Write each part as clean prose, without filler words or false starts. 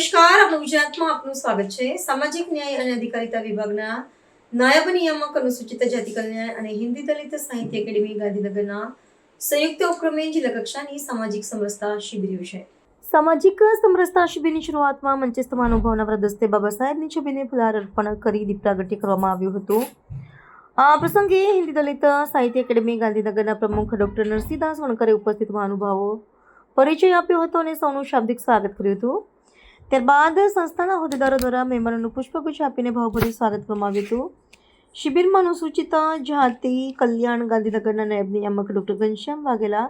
નમસ્કાર, આપણું ગુજરાતમાં આપનું સ્વાગત છે। સામાજિક ન્યાય અને અધિકારીતા વિભાગના નાયબ નિયામક અનુસૂચિત જાતિ કલ્યાણ અને હિન્દી દલિત સાહિત્ય એકેડેમી ગાંધીનગરના સંયુક્ત ઉપક્રમે જિલ્લા કક્ષાની સામાજિક સમરસતા શિબિર યોજાઈ। સામાજિક સમરસતા શિબિરની શરૂઆતમાં મંચસ્થ મહાનુભાવોના વરદસ્તે બાબા સાહેબની છબીને ફુલહાર અર્પણ કરી દીપ પ્રાગટ્ય કરવામાં આવ્યું હતું। આ પ્રસંગે હિન્દી દલિત સાહિત્ય એકેડેમી ગાંધીનગરના પ્રમુખ ડોક્ટર નરસિંહદાસ વણકરે ઉપસ્થિત મહાનુભાવો પરિચય આપ્યો હતો અને સૌનું શાબ્દિક સ્વાગત કર્યું હતું। ત્યારબાદ સંસ્થાના હોદ્દેદારો દ્વારા મહેમાનોનું પુષ્પગુચ્છ આપીને ભાવભર્યું સ્વાગત કરવામાં આવ્યું હતું। શિબિરમાં અનુસૂચિત જાતિ કલ્યાણ ગાંધીનગરના નાયબ નિયામક ડોક્ટર ઘનશ્યામ વાઘેલા,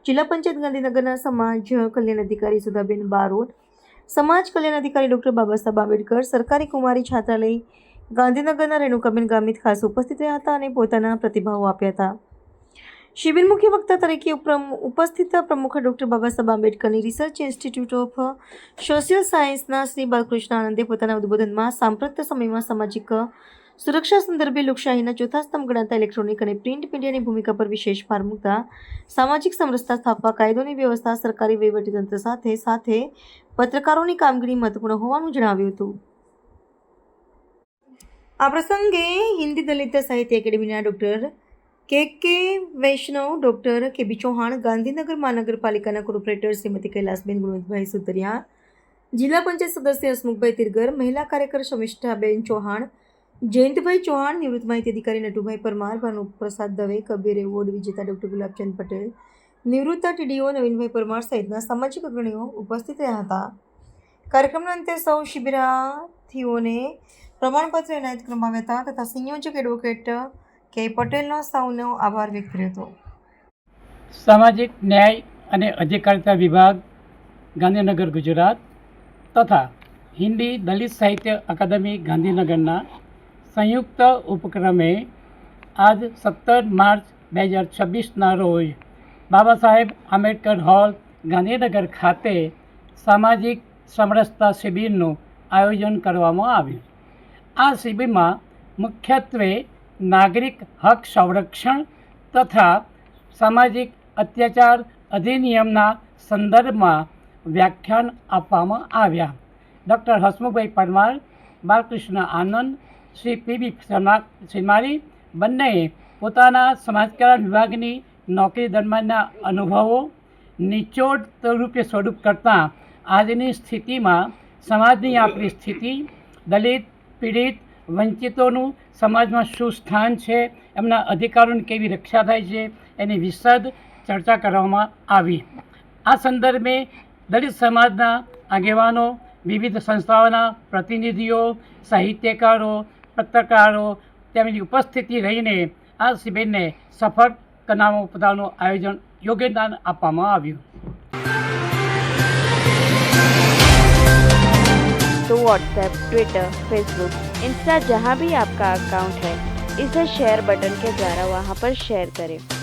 જિલ્લા પંચાયત ગાંધીનગરના સમાજ કલ્યાણ અધિકારી સુધાબેન બારોટ, સમાજ કલ્યાણ અધિકારી ડોક્ટર બાબા સાહેબ આંબેડકર, સરકારી કુમારી છાત્રાલય ગાંધીનગરના રેણુકાબેન ગામિત ખાસ ઉપસ્થિત રહ્યા હતા અને પોતાના પ્રતિભાવો આપ્યા હતા। શિબિર મુખ્ય વક્તા તરીકે ઉપસ્થિત પ્રમુખ ડોક્ટર બાબા સાહેબ આંબેડકરની રિસર્ચ ઇન્સ્ટિટ્યૂટ ઓફ સોશિયલ સાયન્સના શ્રી બાલકૃષ્ણ આનંદે પોતાના ઉદ્બોધનમાં સાંપ્રત સમયમાં સામાજિક સુરક્ષા સંદર્ભે લોકશાહીના ચોથા સ્તંભ ગણાતા ઇલેક્ટ્રોનિક અને પ્રિન્ટ મીડિયાની ભૂમિકા પર વિશેષ ભાર મૂકતા સામાજિક સમરસતા સ્થાપવા કાયદોની વ્યવસ્થા સરકારી વહીવટીતંત્ર સાથે સાથે પત્રકારોની કામગીરી મહત્વપૂર્ણ હોવાનું જણાવ્યું હતું। આ પ્રસંગે હિન્દી દલિત સાહિત્ય એકેડેમીના ડોક્ટર કે વૈષ્ણવ, ડોક્ટર કે.બી. ચૌહાણ, ગાંધીનગર મહાનગરપાલિકાના કોર્પોરેટર શ્રીમતી કૈલાસબેન ગુણવંતભાઈ સુતરિયા, જિલ્લા પંચાયત સદસ્ય હસમુખભાઈ તિરગર, મહિલા કાર્યકર શમિષ્ઠાબેન ચૌહાણ, જયંતભાઈ ચૌહાણ, નિવૃત્ત માહિતી અધિકારી નટુભાઈ પરમાર, ભાનુપ્રસાદ દવે, કબીર એવોર્ડ વિજેતા ડોક્ટર ગુલાબચંદ પટેલ, નિવૃત્ત ટીડીઓ નવીનભાઈ પરમાર સહિતના સામાજિક અગ્રણીઓ ઉપસ્થિત રહ્યા હતા। કાર્યક્રમના અંતે સૌ શિબિરાર્થીઓને પ્રમાણપત્ર એનાયત કરવામાં આવ્યા હતા તથા સંયોજક એડવોકેટ કે પટેલનો સૌનો આભાર વ્યક્ત કર્યો હતો। સામાજિક ન્યાય અને અધિકારીતા વિભાગ ગાંધીનગર ગુજરાત તથા હિન્દી દલિત સાહિત્ય અકાદમી ગાંધીનગરના સંયુક્ત ઉપક્રમે આજ 17 માર્ચ 2026ના રોજ બાબા સાહેબ આંબેડકર હોલ ગાંધીનગર ખાતે સામાજિક સમરસતા શિબિરનું આયોજન કરવામાં આવ્યું। આ શિબિરમાં મુખ્યત્વે નાગરિક હક સંરક્ષણ તથા સામાજિક અત્યાચાર અધિનિયમના સંદર્ભમાં વ્યાખ્યાન આપવામાં આવ્યા। ડૉક્ટર હસમુખભાઈ પરમાર, બાલકૃષ્ણ આનંદ, શ્રી પી.બી. શ્રીમાળી બંનેએ પોતાના સમાજકલ્યાણ વિભાગની નોકરી દરમિયાનના અનુભવો નિચોડ રૂપે સ્વરૂપ કરતાં આજની સ્થિતિમાં સમાજની આપણી સ્થિતિ, દલિત, પીડિત, વંચિતોનું સમાજમાં શું સ્થાન છે, એમના અધિકારોની કેવી રક્ષા થાય છે એની વિશદ ચર્ચા કરવામાં આવી। આ સંદર્ભે દલિત સમાજના આગેવાનો, વિવિધ સંસ્થાઓના પ્રતિનિધિઓ, સાહિત્યકારો, પત્રકારો તેમની ઉપસ્થિતિ રહીને આ શિબિરને સફળ બનાવવા પોતાનું આયોજન યોગદાન આપવામાં આવ્યું। तो व्हाट्सएप, ट्विटर, फेसबुक, इंस्टा जहाँ भी आपका अकाउंट है, इसे शेयर बटन के द्वारा वहाँ पर शेयर करें।